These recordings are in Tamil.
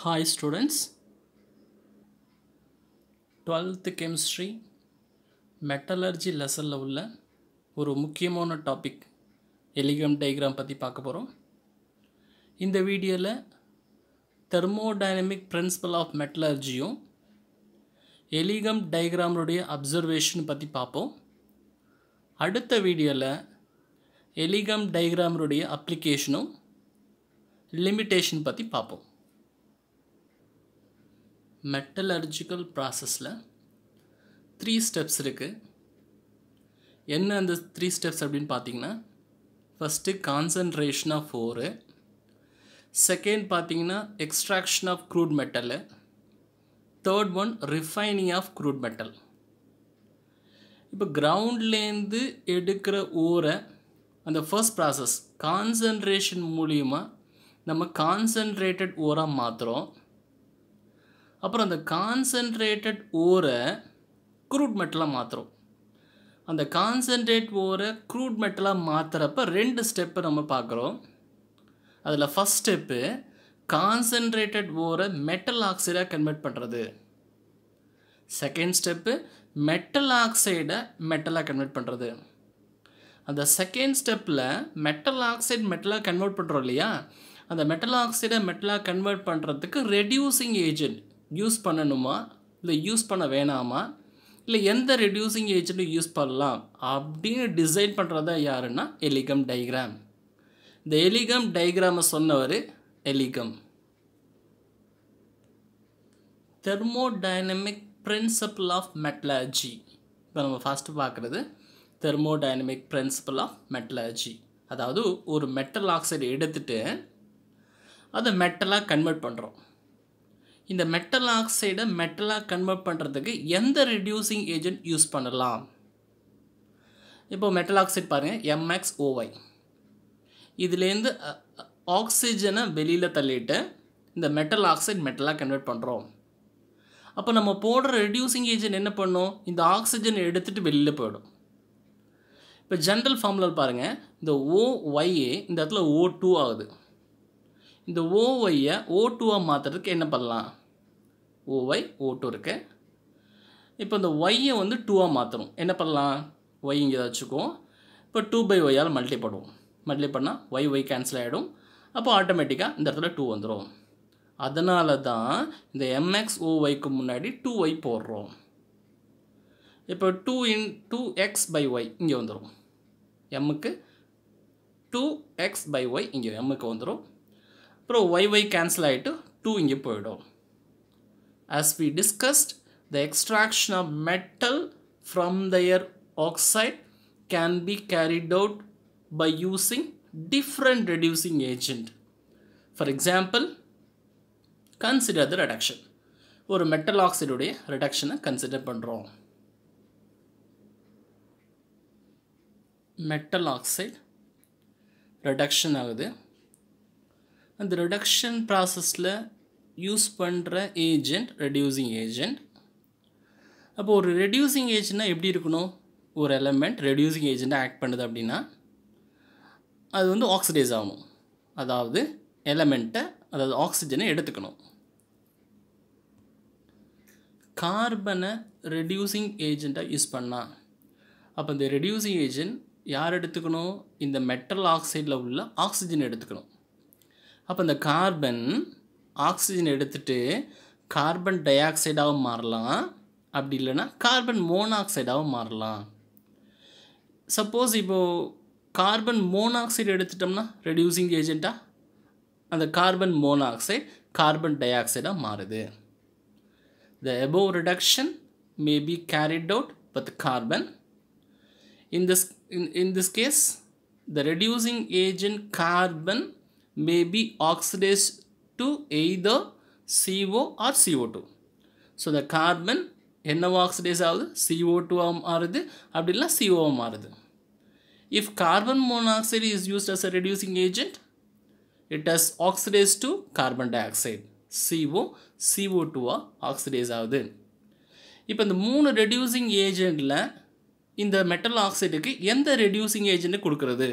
Hi students, 12th chemistry metallurgy lesson உள்ள ஒரு முக்கியமான டாபிக் எலிகம் டயக்ராம் பற்றி பார்க்க போகிறோம். இந்த வீடியோவில் தெர்மோடைனமிக் பிரின்சிபல் ஆஃப் மெட்டலர்ஜியும் எலிகம் டயக்ராமுடைய அப்சர்வேஷன் பற்றி பார்ப்போம். அடுத்த வீடியோவில் எலிகம் டயக்ராமுடைய அப்ளிகேஷனும் லிமிட்டேஷன் பற்றி பார்ப்போம். மெட்டலர்ஜிக்கல் ப்ராசஸில் 3 ஸ்டெப்ஸ் இருக்குது. என்ன அந்த 3 ஸ்டெப்ஸ் அப்படின்னு பார்த்தீங்கன்னா, first concentration of ore, second பார்த்தீங்கன்னா extraction of crude metal, third one refining of crude metal. இப்போ கிரவுண்ட்லேருந்து எடுக்கிற ஓரை அந்த ஃபர்ஸ்ட் ப்ராசஸ் கான்சன்ட்ரேஷன் மூலிமா நம்ம கான்சன்ட்ரேட்டட் ஓராக மாற்றுறோம். அப்புறம் அந்த கான்சன்ட்ரேட்டட் ஓரை க்ரூட் மெட்டலாக மாற்றுறோம். அந்த கான்சன்ட்ரேட் ஓரை க்ரூட் மெட்டலாக மாற்றுறப்ப 2 ஸ்டெப்பு நம்ம பார்க்குறோம். அதில் ஃபஸ்ட் ஸ்டெப்பு கான்சன்ட்ரேட்டட் ஓரை மெட்டல் ஆக்சைடாக கன்வெர்ட் பண்ணுறது. செகண்ட் ஸ்டெப்பு மெட்டல் ஆக்சைடை மெட்டலாக கன்வெர்ட் பண்ணுறது. அந்த செகண்ட் ஸ்டெப்பில் மெட்டல் ஆக்சைடு மெட்டலாக கன்வெர்ட் பண்ணுறோம் இல்லையா, அந்த மெட்டல் ஆக்சைடை மெட்டலாக கன்வெர்ட் பண்ணுறதுக்கு ரெடியூசிங் ஏஜென்ட் யூஸ் பண்ணணுமா இல்லை யூஸ் பண்ண வேணாமா, இல்லை எந்த ரெடியூசிங் ஏஜென்ட்டும் யூஸ் பண்ணலாம் அப்படின்னு டிசைட் பண்ணுறதா யாருன்னா எலிகம் டயக்ராம். இந்த எலிகம் டயக்ராமை சொன்னவர் Ellingham. Thermodynamic principle of metallurgy. இப்போ நம்ம ஃபஸ்ட்டு பார்க்குறது தெர்மோடைனமிக் பிரின்சிபல் ஆஃப் மெட்டலர்ஜி. அதாவது ஒரு மெட்டல் ஆக்சைடு எடுத்துகிட்டு அதை மெட்டலாக கன்வெர்ட் பண்ணுறோம். இந்த மெட்டல் ஆக்சைடை மெட்டலாக கன்வெர்ட் பண்ணுறதுக்கு எந்த ரெடியூசிங் ஏஜென்ட் யூஸ் பண்ணலாம்? இப்போ மெட்டல் ஆக்சைடு பாருங்கள், MXOY. இதுலேருந்து ஆக்சிஜனை வெளியில் தள்ளிட்டு இந்த மெட்டல் ஆக்சைடு மெட்டலாக கன்வெர்ட் பண்ணுறோம். அப்போ நம்ம போடுற ரெடியூசிங் ஏஜென்ட் என்ன பண்ணும்? இந்த ஆக்சிஜனை எடுத்துகிட்டு வெளியில் போயிடும். இப்போ ஜென்ரல் ஃபார்முலா பாருங்கள், இந்த OYA இந்த இடத்துல O2 ஆகுது. இந்த OYயை O2ஆக மாற்றுறதுக்கு என்ன பண்ணலாம்? OY O2 இருக்கு. இப்போ இந்த Yயை வந்து 2ஆக மாற்றணும். என்ன பண்ணலாம்? Y இங்கே வச்சுக்குவோம். இப்போ 2/Yயால் மல்டிப்ளை பண்ணுவோம். மல்டிப்ளை பண்ணால் Y கேன்சல் ஆகிடும். அப்போ ஆட்டோமேட்டிக்காக இந்த இடத்துல 2 வந்துடும். அதனால தான் இந்த MXOYக்கு முன்னாடி 2Y போடுறோம். இப்போ 2x/Y இங்கே வந்துடும். எம்முக்கு 2x/Y இங்கே எம்முக்கு வந்துடும். அப்புறம் Y கேன்சல் ஆகிட்டு 2 இங்கே போயிடும். As we discussed, the extraction of metal from their oxide can be carried out by using different reducing agent. For example, consider the reduction. ஒரு மெட்டல் ஆக்சைடுடைய ரிடக்ஷனை கன்சிடர் பண்ணுறோம். மெட்டல் ஆக்சைடு ரிடக்ஷன் ஆகுது. அந்த ரிடக்ஷன் ப்ராசஸில் யூஸ் பண்ணுற ஏஜென்ட் ரெடியூசிங் ஏஜென்ட். அப்போ ஒரு ரெடியூசிங் ஏஜென்ட்னா எப்படி இருக்கணும்? ஒரு எலமெண்ட் ரெடியூசிங் ஏஜென்ட்டாக ஆக்ட் பண்ணுது அப்படின்னா அது வந்து ஆக்சிடைஸ் ஆகணும். அதாவது எலமெண்ட்டை, அதாவது ஆக்சிஜனை எடுத்துக்கணும். கார்பனை ரெடியூசிங் ஏஜெண்ட்டாக யூஸ் பண்ணால் அப்போ இந்த ரெடியூசிங் ஏஜென்ட் யார் எடுத்துக்கணும்? இந்த மெட்டல் ஆக்சைடில் உள்ள ஆக்சிஜன் எடுத்துக்கணும். அப்போ இந்த கார்பன் ஆக்சிஜன் எடுத்துகிட்டு கார்பன் டை ஆக்சைடாகவும் மாறலாம், அப்படி இல்லைன்னா கார்பன் மோனாக்சைடாகவும் மாறலாம். சப்போஸ் இப்போது கார்பன் மோனாக்சைடு எடுத்துட்டோம்னா ரெடியூசிங் ஏஜெண்ட்டாக அந்த கார்பன் மோனாக்சைடு கார்பன் டை ஆக்சைடாக மாறுது. The above reduction may be carried out with carbon. In this case, the reducing agent carbon may be oxidized to either CO or CO2. So the carbon என்னவா oxidize ஆகுது? CO2 மாறுது, அப்படி இல்லை CO மாறுது. If carbon monoxide is used as a reducing agent, it has oxidized to carbon dioxide. CO2 oxidise ஆகுது. இப்போ இந்த 3 ரெடியூசிங் ஏஜெண்டில் இந்த மெட்டல் ஆக்சைடுக்கு எந்த ரெடியூசிங் ஏஜென்ட் கொடுக்குறது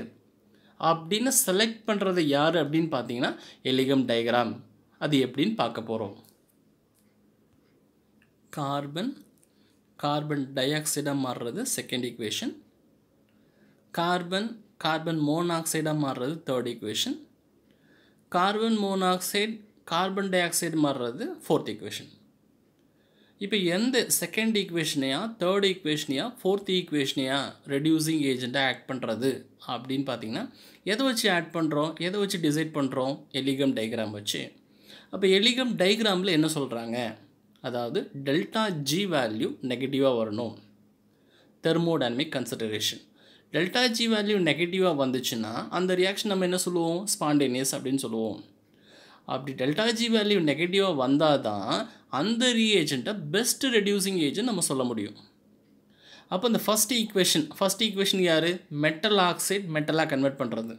அப்படின்னு செலக்ட் பண்ணுறது யார் அப்படின்னு பார்த்தீங்கன்னா எலிகம் டயக்ராம். அது எப்படின்னு பார்க்க போகிறோம். கார்பன் டை ஆக்சைடாக மாறுறது செகண்ட் ஈக்குவேஷன், கார்பன் மோனாக்சைடாக மாறுறது third equation, carbon monoxide carbon dioxide மாறுறது ஃபோர்த் ஈக்குவேஷன். இப்போ எந்த செகண்ட் ஈக்குவேஷனையா தேர்ட் ஈக்குவேஷனையா ஃபோர்த் ஈக்குவேஷனையா ரெடியூசிங் ஏஜெண்ட்டாக ஆக்ட் பண்ணுறது அப்படின்னு பார்த்தீங்கன்னா எதை வச்சு ஆட் பண்ணுறோம், எதை வச்சு டிசைட் பண்ணுறோம்? எலிகம் டயக்ராம் வச்சு. அப்போ எலிகம் டயக்ராமில் என்ன சொல்கிறாங்க, அதாவது டெல்டா ஜி வேல்யூ நெகட்டிவாக வரணும். Thermodynamic consideration. Delta G value நெகட்டிவாக வந்துச்சுன்னா அந்த ரியாக்ஷன் நம்ம என்ன சொல்லுவோம்? ஸ்பான்டேனியஸ் அப்படின்னு சொல்லுவோம். அப்படி டெல்டா ஜி வேல்யூ நெகட்டிவாக வந்தால் தான் அந்த ரீஏஜெண்ட்டை பெஸ்ட் ரெடியூசிங் ஏஜென்ட் நம்ம சொல்ல முடியும். அப்போ இந்த ஃபஸ்ட் ஈக்குவேஷன் யார்? மெட்டல் ஆக்சைடு மெட்டலாக கன்வெர்ட் பண்ணுறது.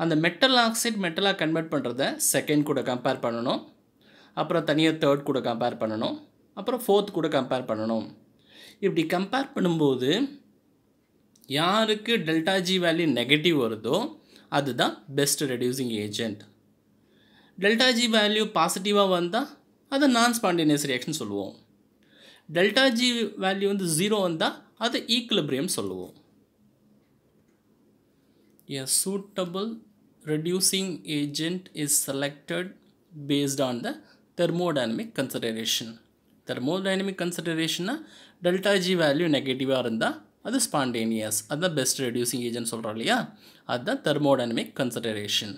அந்த மெட்டல் ஆக்சைடு மெட்டலாக கன்வெர்ட் பண்ணுறத செகண்ட் கூட கம்பேர் பண்ணணும், அப்புறம் தனியாக தேர்ட் கூட கம்பேர் பண்ணணும், அப்புறம் ஃபோர்த் கூட கம்பேர் பண்ணணும். இப்படி கம்பேர் பண்ணும்போது யாருக்கு டெல்டா ஜி வேல்யூ நெகட்டிவ் வருதோ அதுதான் best reducing agent. Delta G value பாசிட்டிவாக வந்தால் அதை நான் ஸ்பான்டேனியஸ் ரியாக்ஷன் சொல்லுவோம். டெல்டா ஜி வேல்யூ வந்து 0 வந்தால் அதை ஈக்குலிபிரியம் சொல்லுவோம். A suitable reducing agent is selected based on the thermodynamic consideration. Thermodynamic consideration delta G value நெகட்டிவாக இருந்தால் அது ஸ்பான்டேனியஸ், அதுதான் பெஸ்ட் ரெடியூசிங் ஏஜென்ட் சொல்கிறோம் இல்லையா, அதுதான் thermodynamic consideration.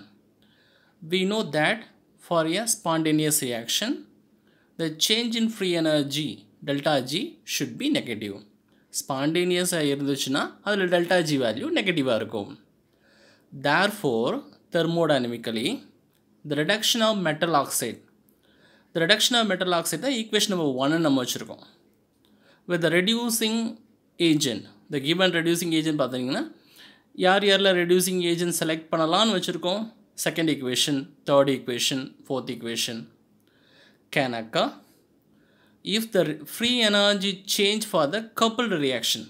We know that for a spontaneous reaction, the change in free energy delta G should be negative. Spontaneous இருந்துச்சுன்னா அதில் delta G value நெகட்டிவாக இருக்கும். Therefore, thermodynamically, the reduction of metal oxide தான் equation number 1 நம்ம வச்சுருக்கோம். With the reducing agent, the given reducing agent பார்த்தீங்கன்னா யாரெல்லாம் reducing agent select பண்ணலான்னு வச்சுருக்கோம்? Second equation, third equation, fourth equation can occur if the free energy change for the coupled reaction.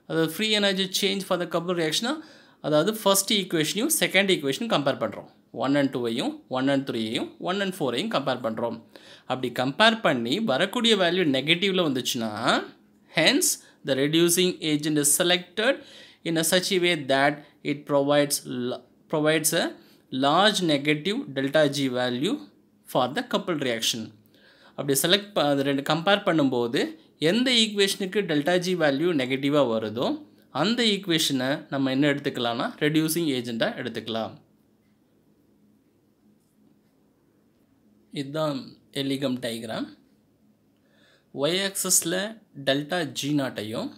அதாவது free energy change for the coupled reaction, அதாவது first equationையும் second equation கம்பேர் பண்ணுறோம். 1 and 2ஐயும் 1 and 3ஐயும் 1 and 4ஐயும் கம்பேர் பண்ணுறோம். அப்படி கம்பேர் பண்ணி வரக்கூடிய வேல்யூ நெகட்டிவில் வந்துச்சுன்னா hence the reducing agent is selected in a such a way that it provides a large negative delta G value for the coupled reaction. அப்படி அது ரெண்டு கம்பேர் பண்ணும்போது எந்த ஈக்குவேஷனுக்கு டெல்டா ஜி வேல்யூ நெகட்டிவாக வருதோ அந்த ஈக்குவேஷனை நம்ம என்ன எடுத்துக்கலாம்னா ரெடியூசிங் ஏஜெண்ட்டாக எடுத்துக்கலாம். இதுதான் எலிகம் டயக்ராம். ஒய் ஆக்சஸில் டெல்டா ஜி நாட்டையும்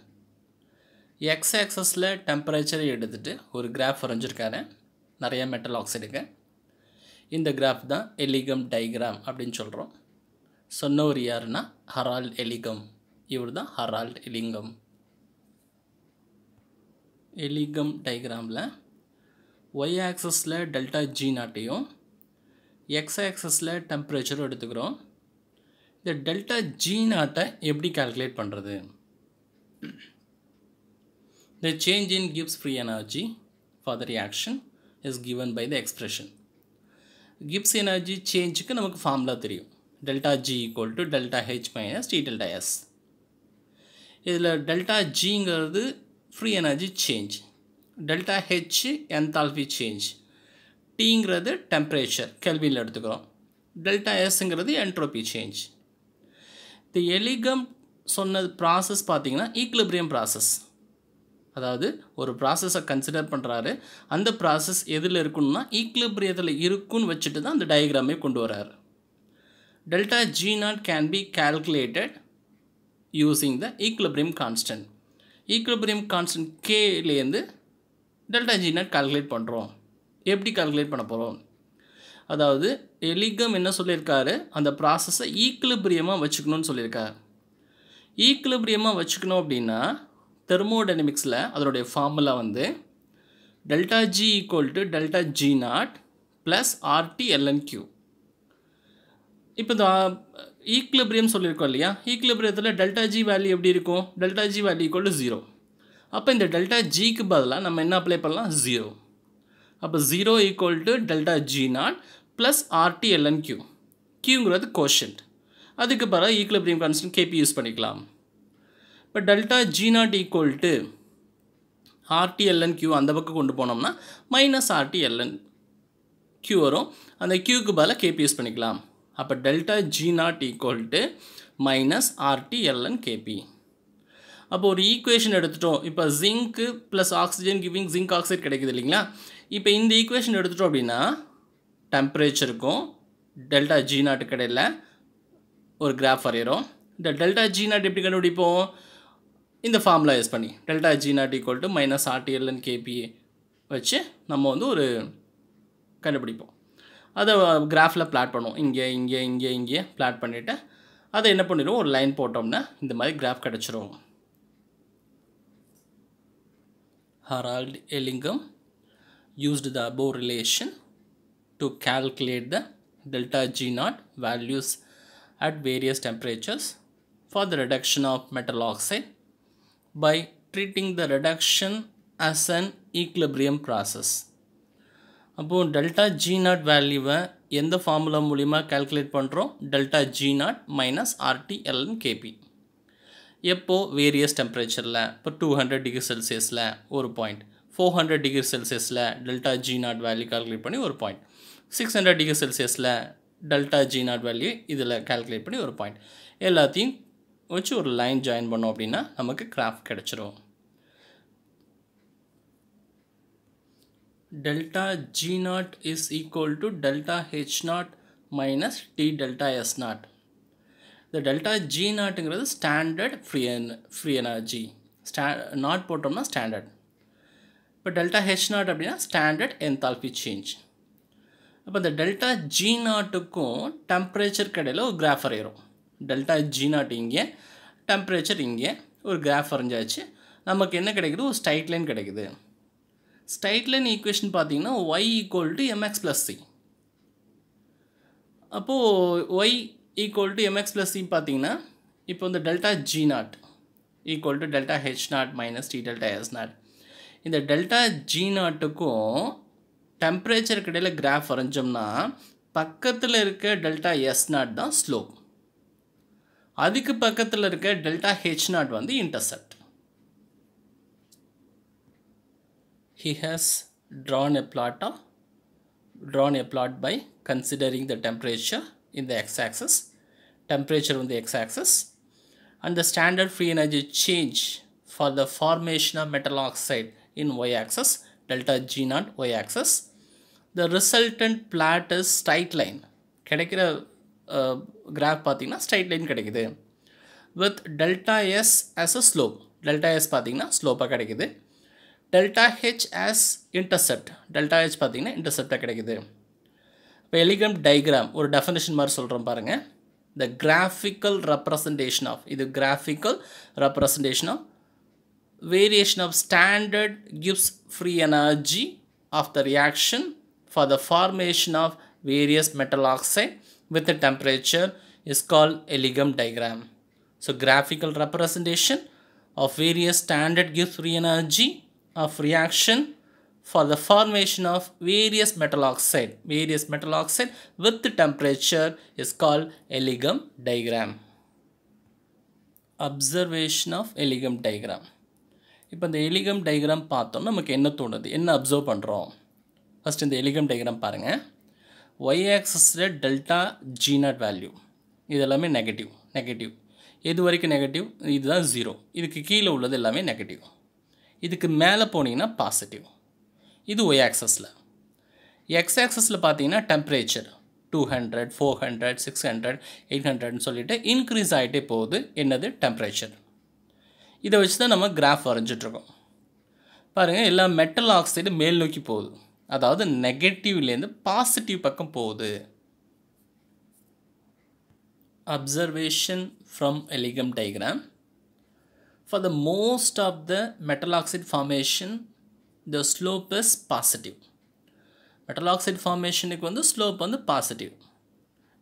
எக்ஸ் ஆக்சஸில் டெம்பரேச்சரை எடுத்துகிட்டு ஒரு கிராஃப் வரைஞ்சிருக்காரு நிறைய மெட்டல் ஆக்சைடுக்கு. இந்த கிராஃப் தான் எலிகம் டயக்ராம் அப்படின்னு சொல்கிறோம். சொன்னவர் யாருன்னா ஹரால்ட் எலிகம். இவர் தான் ஹரால்ட் எலிகம். எலிகம் டயக்ராமில் ஒய் ஆக்சஸில் டெல்டா ஜி நாட்டையும் எக்ஸ் ஆக்சஸில் டெம்பரேச்சரும் எடுத்துக்கிறோம். இந்த டெல்டா ஜி நாட்டை எப்படி கால்குலேட் பண்ணுறது? The change in Gibbs free energy for the reaction is given by the expression. Gibbs energy changeக்கு நமக்கு ஃபார்முலா தெரியும். delta G equal to delta H minus T delta S. இதில் delta Gங்கிறது free energy change, delta H enthalpy change, Tங்கிறது temperature கெல்வினில் எடுத்துக்கிறோம், delta Sங்கிறது entropy change. இந்த எலிகம் சொன்ன ப்ராசஸ் பார்த்தீங்கன்னா ஈக்குலிபிரியம் ப்ராசஸ். அதாவது ஒரு ப்ராசஸை கன்சிடர் பண்ணுறாரு, அந்த ப்ராசஸ் எதில் இருக்குன்னா ஈக்குலிபிரியத்தில் இருக்குன்னு வச்சுட்டு தான் அந்த டயக்ராமே கொண்டு வராரு. Delta G naught can be calculated using the equilibrium constant. Equilibrium constant கேலேருந்து டெல்டா ஜி நாட் கால்குலேட் பண்ணுறோம். எப்படி கால்குலேட் பண்ண போகிறோம்? அதாவது எலிகம் என்ன சொல்லியிருக்காரு, அந்த ப்ராசஸை ஈக்குலிபிரியமாக வச்சுக்கணும்னு சொல்லியிருக்காரு. ஈக்குலிபிரியமாக வச்சுக்கணும் அப்படின்னா தெர்மோடைனமிக்ஸில் அதனுடைய ஃபார்முலா வந்து delta G equal to delta G not plus RT ln Q. இப்போ இந்த ஈக்குலிபிரியம் சொல்லியிருக்கோம் இல்லையா, ஈக்குலிபிரியத்தில் டெல்டா ஜி வேல்யூ எப்படி இருக்கும்? Delta G value equal to 0. அப்போ இந்த டெல்டா ஜிக்கு பதிலாக நம்ம என்ன அப்ளை பண்ணலாம்? 0. அப்போ 0 equal to delta G not plus RT ln Q. Qங்கிறது கோஷன்ட். அதுக்கு பிறகு ஈக்குலிபிரியம் கான்ஸ்டன்ட் Kp யூஸ் பண்ணிக்கலாம். இப்போ delta G naught equal to RT ln Q அந்த பக்கம் கொண்டு போனோம்னா மைனஸ் RT ln Q வரும். அந்த Qக்கு பதிலாக Kp யூஸ் பண்ணிக்கலாம். அப்போ delta G naught equal to minus RT ln Kp. அப்போ ஒரு ஈக்குவேஷன் எடுத்துட்டோம். இப்போ zinc plus oxygen giving zinc oxide கிடைக்குது இல்லைங்களா? இப்போ இந்த ஈக்குவேஷன் எடுத்துட்டோம் அப்படின்னா டெம்பரேச்சருக்கும் டெல்டா G நாட்டுக்கு இடையில் ஒரு கிராஃப் வரைகிறோம். இந்த டெல்டா G நாட் எப்படி கண்டுபிடிப்போம்? இந்த ஃபார்முலா யூஸ் பண்ணி delta G naught equal to minus RT ln Kp வச்சு நம்ம வந்து ஒரு கண்டுபிடிப்போம். அதை கிராஃபில் பிளாட் பண்ணுவோம். இங்கே பிளாட் பண்ணிவிட்டு அதை என்ன பண்ணிடுவோம், ஒரு லைன் போட்டோம்னா இந்த மாதிரி கிராஃப் கிடச்சிரும். Harald Ellingham used the above relation to calculate the delta G naught values at various temperatures for the reduction of metal oxide by treating the reduction as an equilibrium process. அப்போ டெல்டா G நாட் வேல்யூவை எந்த ஃபார்முலா மூலிமா கால்குலேட் பண்ணுறோம்? Delta G naught minus RT ln Kp. எப்போ வேரியஸ் டெம்பரேச்சரில், இப்போ 200 டிகிரி செல்சியஸில் ஒரு பாயிண்ட், 400 டிகிரி செல்சியஸில் delta G naught value calculate பண்ணி ஒரு பாயிண்ட், 600 டிகிரி செல்சியஸில் டெல்டா G நாட் வேல்யூ இதில் கால்குலேட் பண்ணி ஒரு பாயிண்ட், எல்லாத்தையும் வச்சு ஒரு லைன் ஜாயின் பண்ணோம் அப்படின்னா நமக்கு கிராஃப் கிடச்சிரும். delta G naught is equal to delta H naught minus T delta S naught. The delta G naught is standard free energy. Naught போட்டோம்னா standard. இப்போ delta H naught அப்படின்னா standard enthalpy change. அப்போ இந்த delta G நாட்டுக்கும் டெம்பரேச்சர் கடையில் ஒரு கிராஃப் வரைகிறோம். delta G நாட் இங்கே, டெம்பரேச்சர் இங்கே, ஒரு கிராஃப் வரைஞ்சாச்சு. நமக்கு என்ன கிடைக்குது? ஒரு ஸ்ட்ரைட் லைன் கிடைக்குது. ஸ்ட்ரைட் லைன் ஈக்குவேஷன் பார்த்தீங்கன்னா y equal to mx plus C. அப்போது y equal to mx plus C பார்த்தீங்கன்னா இப்போ இந்த delta G naught equal to delta H naught minus T delta S not. இந்த டெல்டா G நாட்டுக்கும் டெம்பரேச்சருக்கு இடையில் கிராஃப் வரைஞ்சோம்னா பக்கத்தில் இருக்க டெல்டா S நாட் தான் ஸ்லோப், அதுக்கு பக்கத்தில் இருக்க டெல்டா H நாட் வந்து intercept. He has drawn a plot by considering the temperature in the x-axis, temperature on the x-axis, and the standard free energy change for the formation of metal oxide in y-axis, delta G naught y-axis. The resultant plot is straight line. கிடைக்கிற graph பார்த்தீங்கன்னா straight line கிடைக்குது. With delta S as a slope. delta S பார்த்தீங்கன்னா ஸ்லோப்பாக கிடைக்குது. delta H as intercept. delta H பார்த்தீங்கன்னா இன்டர்செப்டாக கிடைக்குது. இப்போ எலிகம் டயக்ராம் ஒரு டெஃபினேஷன் மாதிரி சொல்கிறோம் பாருங்கள். the graphical representation of, இது graphical representation of variation of standard gives free energy of the reaction for the formation of various metal oxide with the temperature is called Eligam diagram. So graphical representation of various standard gives free energy of reaction for the formation of various metal oxide with the temperature is called Eligam diagram. Observation of Eligam diagram. இப்போ இந்த Eligam diagram பார்த்தோம் நமக்கு என்ன தோணுது, என்ன அப்சர்வ் பண்ணுறோம்? ஃபர்ஸ்ட் இந்த Eligam diagram பாருங்கள். y ஆக்சிஸில் டெல்டா G நாட் வேல்யூ இது எல்லாமே நெகட்டிவ். எது வரைக்கும் நெகட்டிவ்? இதுதான் 0. இதுக்கு கீழே உள்ளது எல்லாமே நெகட்டிவ். இதுக்கு மேலே போனீங்கன்னா பாசிட்டிவ். இது y ஆக்சஸில். x ஆக்சஸில் பார்த்தீங்கன்னா டெம்பரேச்சர் 200, 400, 600, 800ன்னு சொல்லிட்டு இன்க்ரீஸ் ஆகிட்டே போகுது. என்னது? டெம்பரேச்சர். இதை வச்சு தான் நம்ம கிராஃப் வரைஞ்சிட்ருக்கோம். பாருங்கள், எல்லா மெட்டல் ஆக்சைடு மேல் நோக்கி போகுது, அதாவது நெகட்டிவ்லேருந்து பாசிட்டிவ் பக்கம் போகுது. Observation from Eligam diagram. For the most of the metal oxide formation, the slope is positive. Metal oxide formation க்கு வந்து slope வந்து positive.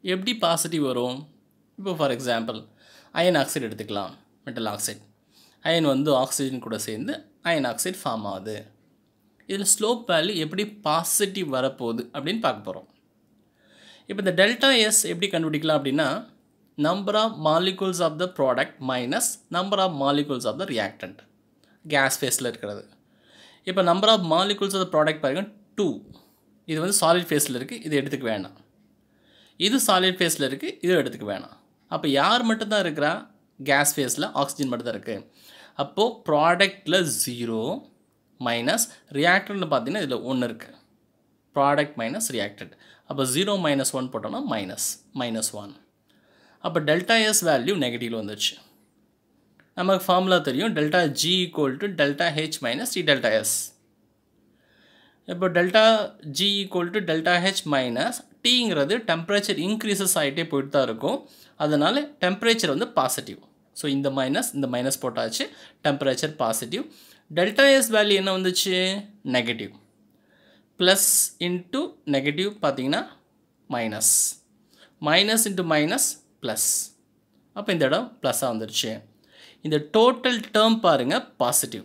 எப்படி பாசிட்டிவ் வரும்? இப்போ ஃபார் எக்ஸாம்பிள் அயன் ஆக்சைடு எடுத்துக்கலாம். மெட்டல் ஆக்சைடு அயன் வந்து ஆக்சிஜன் கூட சேர்ந்து அயன் ஆக்சைடு ஃபார்ம் ஆகுது. இதில் ஸ்லோப் வேல்யூ எப்படி பாசிட்டிவ் வரப்போகுது அப்படின்னு பார்க்க போகிறோம். இப்போ இந்த டெல்டா எஸ் எப்படி கண்டுபிடிக்கலாம் அப்படின்னா number of molecules of the product minus number of molecules of the reactant gas ஃபேஸில் இருக்கிறது. இப்போ number of molecules of the product பாருங்கள் 2. இது வந்து சாலிட் ஃபேஸில் இருக்குது, இது எடுத்துக்க வேணாம். இது சாலிட் ஃபேஸில் இருக்குது, இது எடுத்துக்க வேணாம். அப்போ யார் மட்டும்தான் இருக்கிறா? கேஸ் ஃபேஸில் ஆக்சிஜன் மட்டும்தான் இருக்குது. அப்போது ப்ராடக்டில் 0 மைனஸ் ரியாக்டன்ட்னு பார்த்தீங்கன்னா இதில் 1 இருக்குது. Product minus reactant. அப்போ 0 மைனஸ் 1 போட்டோம்னா -1. அப்போ டெல்டா எஸ் வேல்யூ நெகட்டிவில் வந்துடுச்சு. நமக்கு ஃபார்முலா தெரியும், delta G equal to delta H minus T delta S. இப்போ delta G equal to delta H minus டீங்கிறது டெம்பரேச்சர் இன்க்ரீசஸ் ஆகிட்டே போயிட்டு தான் இருக்கும். அதனால் டெம்பரேச்சர் வந்து பாசிட்டிவ். ஸோ இந்த மைனஸ் போட்டாச்சு, temperature positive. Delta S value என்ன வந்துச்சு? நெகட்டிவ். ப்ளஸ் இன்ட்டு நெகட்டிவ் பார்த்தீங்கன்னா மைனஸ் இன்ட்டு மைனஸ் ப்ளஸ். அப்போ இந்த இடம் ப்ளஸ்ஸாக வந்துடுச்சு. இந்த டோட்டல் டேர்ம் பாருங்கள் பாசிட்டிவ்.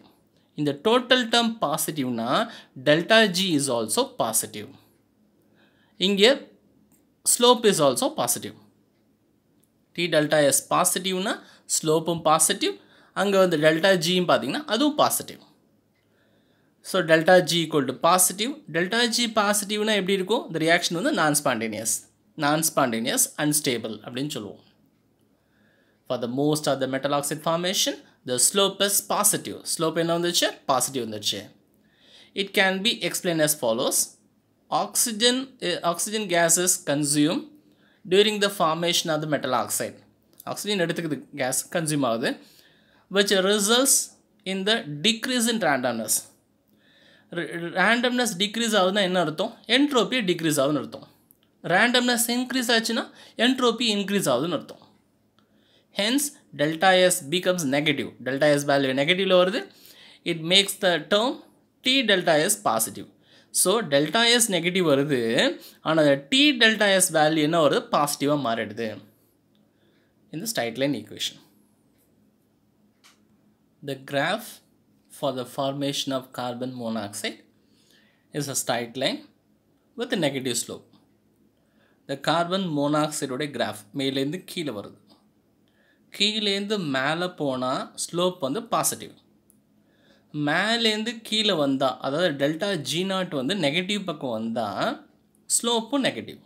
இந்த டோட்டல் டேர்ம் பாசிட்டிவ்னா delta G is also positive. இங்கே slope is also positive. T delta S பாசிட்டிவ்னா ஸ்லோப்பும் பாசிட்டிவ். அங்கே வந்து டெல்டா ஜியும் பார்த்தீங்கன்னா அதுவும் positive. So delta G equal to positive. Delta G பாசிட்டிவ்னா எப்படி இருக்கும்? இந்த ரியாக்ஷன் வந்து நான் ஸ்பான்டேனியஸ் அன்ஸ்டேபிள் அப்படின்னு சொல்லுவோம். For the most of the metal oxide formation, the slope is positive. Slope என்ன வந்துச்சு? பாசிட்டிவ் வந்துச்சு. It can be explained as follows. Oxygen gas is consumed during the formation of the metal oxide. Oxygen எடுத்துக்குது, gas consume ஆகுது, which results in the decrease in randomness. Randomness decrease ஆகுதுன்னா என்ன அர்த்தம்? என்ட்ரோபி டிக்ரீஸ் ஆகுதுன்னு அர்த்தம். randomness increase ஆச்சுன்னா என்ட்ரோபி இன்க்ரீஸ் ஆகுதுன்னு அர்த்தம். Hence delta S becomes negative. Delta S value negative வருது. It makes the term T delta S positive. So delta S negative வருது, ஆனால் T delta S value என்ன வருது? பாசிட்டிவாக மாறிடுது. இந்த straight line equation. The graph for the formation of carbon monoxide is a straight line with a negative slope. The carbon monoxide உடைய graph மேலேருந்து கீழே வருது. கீழேந்து மேலே போனால் ஸ்லோப் வந்து பாசிட்டிவ். மேலேருந்து கீழே வந்தால், அதாவது டெல்டா ஜி நாட் வந்து நெகட்டிவ் பக்கம் வந்தால் ஸ்லோப்பும் நெகட்டிவ்.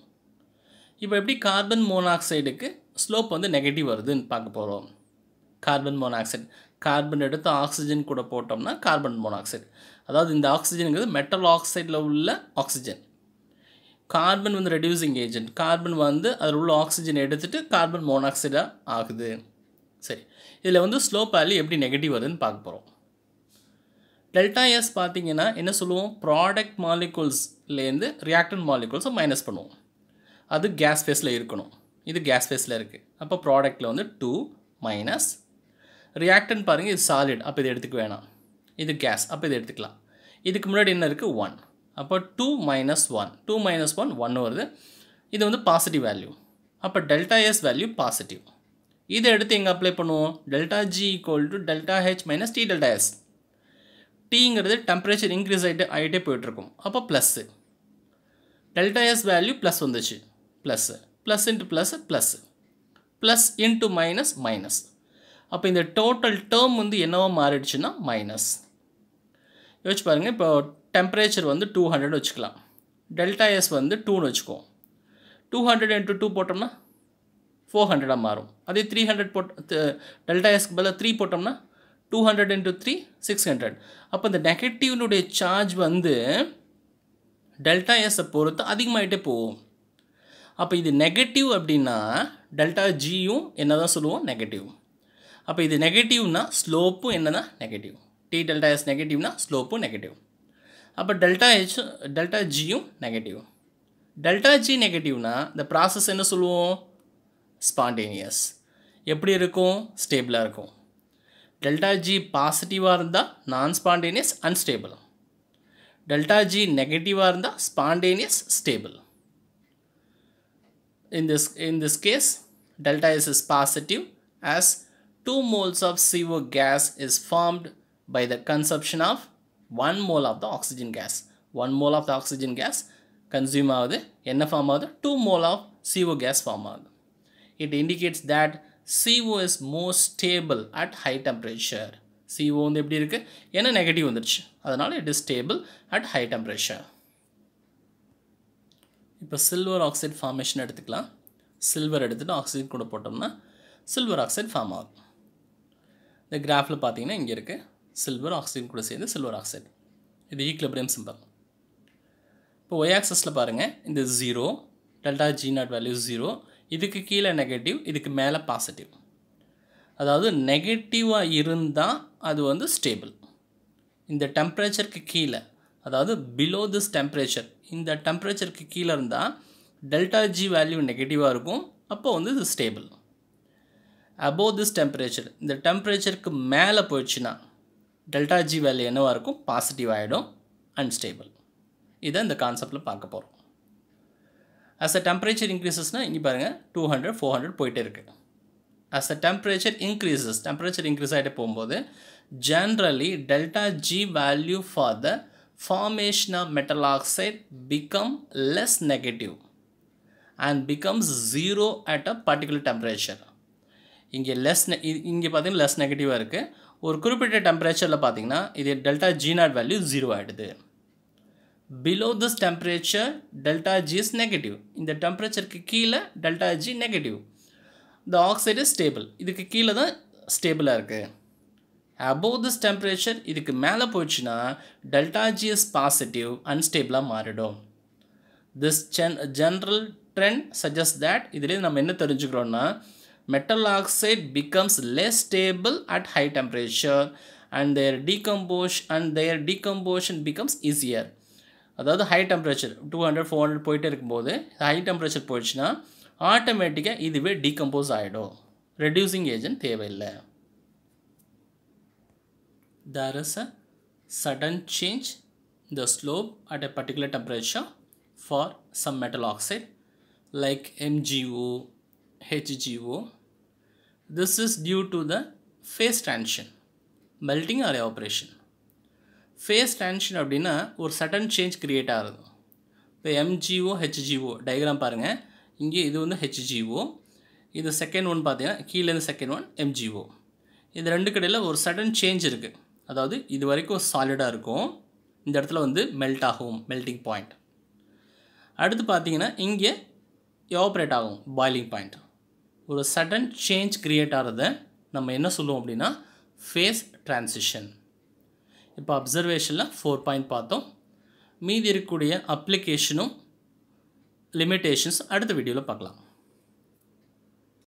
இப்போ எப்படி கார்பன் மோனாக்சைடுக்கு ஸ்லோப் வந்து நெகட்டிவ் வருதுன்னு பார்க்க போகிறோம். கார்பன் மோனாக்சைடு, கார்பன் எடுத்து ஆக்சிஜன் கூட போட்டோம்னா கார்பன் மோனாக்சைடு. அதாவது இந்த ஆக்சிஜனுங்கிறது மெட்டல் ஆக்சைடில் உள்ள ஆக்சிஜன். கார்பன் வந்து ரெடியூசிங் ஏஜென்ட். கார்பன் வந்து அதில் உள்ள ஆக்சிஜன் எடுத்துகிட்டு கார்பன் மோனாக்சைடாக ஆகுது. சரி, இதில் வந்து ஸ்லோப் வேல்யூ எப்படி நெகட்டிவ் வருதுன்னு பார்க்க போகிறோம். டெல்டா எஸ் பார்த்தீங்கன்னா என்ன சொல்லுவோம்? ப்ராடக்ட் மாலிகூல்ஸ்லேருந்து ரியாக்டன்ட் மாலிகூல்ஸை மைனஸ் பண்ணுவோம். அது கேஸ் ஃபேஸில் இருக்கணும். இது கேஸ் ஃபேஸில் இருக்குது. அப்போ ப்ராடக்ட்டில் வந்து 2 மைனஸ் ரியாக்டன்ட் பாருங்கள், இது சாலிட், அப்போ இது எடுத்துக்க வேணாம். இது கேஸ், அப்போ இது எடுத்துக்கலாம். இதுக்கு முன்னாடி என்ன இருக்குது? 1. அப்போ 2 மைனஸ் 1 1 வருது. இது வந்து பாசிட்டிவ் வேல்யூ. அப்போ டெல்டா எஸ் வேல்யூ பாசிட்டிவ். இதை எடுத்து எங்கே அப்ளை பண்ணுவோம்? Delta G equal to delta H minus T delta S. டீங்கிறது டெம்பரேச்சர் இன்க்ரீஸ் ஆகிட்டே போயிட்டுருக்கும். அப்போ plus. Delta S value plus வந்துச்சு. Plus into plus into minus. அப்போ இந்த டோட்டல் டேர்ம் வந்து என்னவோ மாறிடுச்சுன்னா மைனஸ். யோசிச்சு பாருங்கள். இப்போ டெம்பரேச்சர் வந்து 200 வச்சுக்கலாம். டெல்டா எஸ் வந்து 2ன்னு வச்சுக்குவோம். 200 × 2 போட்டோம்னா 400 மாறும். அதே 300 டெல்டா எஸ்க்கு பதிலாக 3 போட்டோம்னா 200 × 3 600. அப்போ இந்த நெகட்டிவ்னுடைய சார்ஜ் வந்து டெல்டா எஸ்ஸை பொறுத்து அதிகமாகிட்டே போகும். அப்போ இது நெகட்டிவ் அப்படின்னா டெல்டா ஜியும் என்ன தான் சொல்லுவோம்? நெகட்டிவ். அப்போ இது நெகட்டிவ்னா ஸ்லோப்பும் என்ன தான்? நெகட்டிவ். டி டெல்டா எஸ் நெகட்டிவ்னா ஸ்லோப்பும் நெகட்டிவ். அப்போ டெல்டா ஜியும் நெகட்டிவ். டெல்டா ஜி நெகட்டிவ்னா இந்த ப்ராசஸ் என்ன சொல்லுவோம்? ஸ்பான்டேனியஸ். எப்படி இருக்கும்? ஸ்டேபிளாக இருக்கும். டெல்டா ஜி பாசிட்டிவாக இருந்தால் நான் ஸ்பான்டேனியஸ் அன்ஸ்டேபிள். டெல்டா ஜி நெகட்டிவாக இருந்தால் spontaneous stable. In this case, delta S is positive as 2 moles of CO gas is formed by the consumption of 1 mole of the oxygen gas. 1 mole of the oxygen gas consume ஆகுது என்ன ஃபார்ம் ஆகுது 2 mole of CO gas form ஆகுது. It indicates that CO is more stable at high temperature. CO வந்து எப்படி இருக்கு ஏன்னா நெகட்டிவ் வந்துருச்சு அதனால it is stable at high temperature. இப்போ சில்வர் ஆக்சைடு ஃபார்மேஷன் எடுத்துக்கலாம். சில்வர் எடுத்துட்டு ஆக்சிஜன் கூட போட்டோம்னா சில்வர் ஆக்சைடு ஃபார்ம் ஆகும். இந்த கிராஃபில் பார்த்தீங்கன்னா இங்கே இருக்குது சில்வர் ஆக்சிஜன் கூட சேர்ந்து சில்வர் ஆக்சைடு. இது ஈக்லிபிரியம் சிம்பல். இப்போ ஒய் ஆக்சஸில் பாருங்கள் இந்த 0 டெல்டா ஜி நாட் வேல்யூ 0 இதுக்கு கீழே நெகட்டிவ் இதுக்கு மேலே பாசிட்டிவ். அதாவது நெகட்டிவாக இருந்தால் அது வந்து ஸ்டேபிள். இந்த டெம்பரேச்சருக்கு கீழே அதாவது பிலோ திஸ் டெம்பரேச்சர் இந்த டெம்பரேச்சருக்கு கீழே இருந்தால் டெல்டா ஜி வேல்யூ நெகட்டிவாக இருக்கும் அப்போ வந்து இது ஸ்டேபிள். above this temperature இந்த டெம்பரேச்சருக்கு மேலே போயிடுச்சுன்னா டெல்டா ஜி வேல்யூ என்னவாக இருக்கும் பாசிட்டிவ் ஆகிடும் அன்ஸ்டேபிள். இதை இந்த கான்செப்டில் பார்க்க போகிறோம். as the temperature increasesனால் இங்கே பாருங்கள் 200 400 போயிட்டே இருக்குது. as the temperature increases temperature increase ஆகிட்டே போகும்போது generally delta G value for the formation of metal oxide become less negative and becomes 0 at a particular temperature. இங்கே இங்கே பார்த்தீங்கன்னா லெஸ் நெகட்டிவாக இருக்குது. ஒரு குறிப்பிட்ட டெம்பரேச்சரில் பார்த்தீங்கன்னா இது டெல்டா ஜி நாட் வேல்யூ 0 ஆகிடுது. Below this temperature delta G is negative. இந்த டெம்பரேச்சருக்கு கீழே delta G negative. The oxide is stable. இதுக்கு கீழே தான் ஸ்டேபிளாக இருக்குது. above this temperature இதுக்கு மேலே போயிடுச்சுன்னா டெல்டா ஜி இஸ் பாசிட்டிவ் அன்ஸ்டேபிளாக மாறிடும். This general trend suggest that இதிலே நம்ம என்ன தெரிஞ்சுக்கிறோன்னா metal oxide becomes less stable at high temperature and their decomposition becomes easier. அதாவது ஹை டெம்பரேச்சர் 200 400 போயிட்டே இருக்கும்போது ஹை டெம்பரேச்சர் போயிடுச்சுன்னா ஆட்டோமேட்டிக்காக இதுவே டீகம்போஸ் ஆகிடும். ரெடியூசிங் ஏஜென்ட் தேவையில்லை. There is a sudden change in the slope at a particular temperature for some metal oxide like MgO, HgO. This is due to the phase transition, melting or evaporation. Phase transition அப்படின்னா ஒரு sudden change create ஆகுது. இப்போ MgO, HgO டயக்ராம் பாருங்கள். இங்கே இது வந்து HgO, இது செகண்ட் ஒன் பார்த்தீங்கன்னா கீழேருந்து செகண்ட் ஒன் MgO. இது ரெண்டு கடையில் ஒரு சடன் சேஞ்ச் இருக்குது. அதாவது இது வரைக்கும் சாலிடாக இருக்கும், இந்த இடத்துல வந்து மெல்ட் ஆகும், மெல்டிங் பாயிண்ட். அடுத்து பார்த்தீங்கன்னா இங்கே எவாப்ரேட் ஆகும், பாய்லிங் பாயிண்ட். ஒரு சடன் சேஞ்ச் க்ரியேட் ஆகிறத நம்ம என்ன சொல்லுவோம் அப்படின்னா ஃபேஸ் ட்ரான்சிஷன். இப்போ அப்சர்வேஷனில் 4 பாயிண்ட் பார்த்தோம். மீதி இருக்கக்கூடிய அப்ளிகேஷனும் லிமிட்டேஷன்ஸ் அடுத்த வீடியோவில் பார்க்கலாம்.